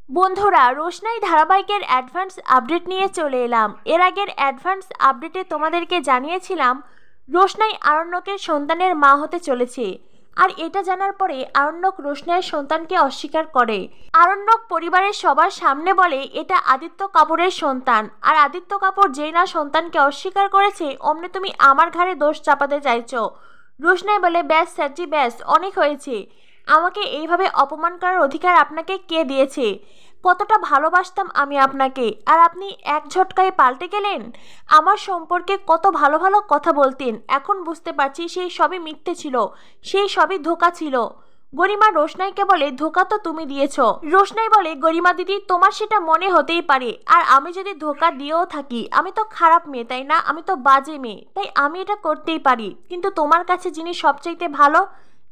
বন্ধুরা, রোশনাই ধারাবাহিকের advance update নিয়ে চলে এলাম। এর আগের অ্যাডভান্স আপডেটে তোমাদেরকে জানিয়েছিলাম রোশনাই আরণ্যকের সন্তানের মা হতে চলেছে। আর এটা জানার পরে আরণ্যক রোশনাইয়ের সন্তানকে অস্বীকার করে। আরণ্যক পরিবারের সবার সামনে বলে এটা আদিত্য কাপুরের সন্তান। আর আদিত্য কাপুর যেই না সন্তানকে অস্বীকার করেছে অমনি তুমি আমার ঘাড়ে দোষ চাপাতে চাইছো। রোশনাই বলে, ব্যাস স্যারজি, ব্যাস অনেক হয়েছে। আমাকে এইভাবে অপমান করার অধিকার আপনাকে কে দিয়েছে? কতটা ভালোবাসতাম আমি আপনাকে, আর আপনি এক ঝটকায় পাল্টে গেলেন। আমার সম্পর্কে কত ভালো ভালো কথা বলতেন, এখন বুঝতে পারছি সেই সবই মিথ্যে ছিল, সেই সবই ধোঁকা ছিল। গরিমা রোশনাইকে বলে, ধোঁকা তো তুমি দিয়েছ। রোশনাই বলে, গরিমা দিদি, তোমার সেটা মনে হতেই পারে, আর আমি যদি ধোঁকা দিয়েও থাকি, আমি তো খারাপ মেয়ে, তাই না? আমি তো বাজে মেয়ে, তাই আমি এটা করতেই পারি। কিন্তু তোমার কাছে যিনি সবচাইতে ভালো,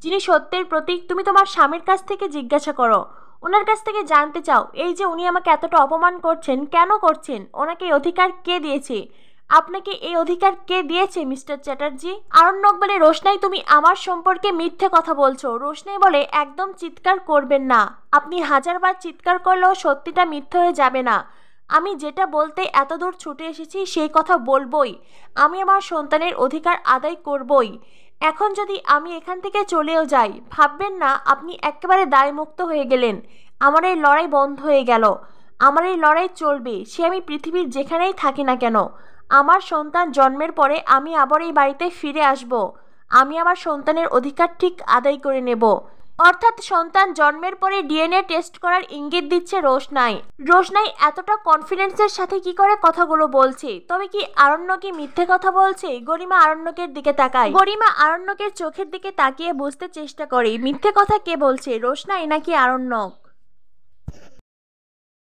যিনি সত্যের প্রতীক, তুমি তোমার স্বামীর কাছ থেকে জিজ্ঞাসা করো, ওনার কাছ থেকে জানতে চাও এই যে উনি আমাকে এতটা অপমান করছেন, কেন করছেন? ওনাকে এই অধিকার কে দিয়েছে? আপনাকে এই অধিকার কে দিয়েছে মিস্টার চ্যাটার্জি? আরণ্যক বলে, রোশনাই তুমি আমার সম্পর্কে মিথ্যে কথা বলছো। রোশনাই বলে, একদম চিৎকার করবেন না, আপনি হাজারবার চিৎকার করলেও সত্যিটা মিথ্যে হয়ে যাবে না। আমি যেটা বলতে এত দূর ছুটে এসেছি সেই কথা বলবই। আমি আমার সন্তানের অধিকার আদায় করবই। এখন যদি আমি এখান থেকে চলেও যাই, ভাববেন না আপনি একেবারে দায়মুক্ত হয়ে গেলেন। আমার এই লড়াই বন্ধ হয়ে গেল। আমার এই লড়াই চলবে, সে আমি পৃথিবীর যেখানেই থাকি না কেন। আমার সন্তান জন্মের পরে আমি আবার এই বাড়িতে ফিরে আসব। আমি আমার সন্তানের অধিকার ঠিক আদায় করে নেব। অর্থাৎ সন্তান জন্মের পরে ডিএনএ টেস্ট করার ইঙ্গিত দিচ্ছে রোশনাই। রোশনাই এতটা কনফিডেন্সের সাথে কি করে কথাগুলো বলছে? তবে কি আরণ্য কি মিথ্যে কথা বলছে? গরিমা আরণ্যকের দিকে তাকায়। গরিমা আরণ্যকের চোখের দিকে তাকিয়ে বুঝতে চেষ্টা করে মিথ্যে কথা কে বলছে, রোশনাই নাকি আরণ্যক।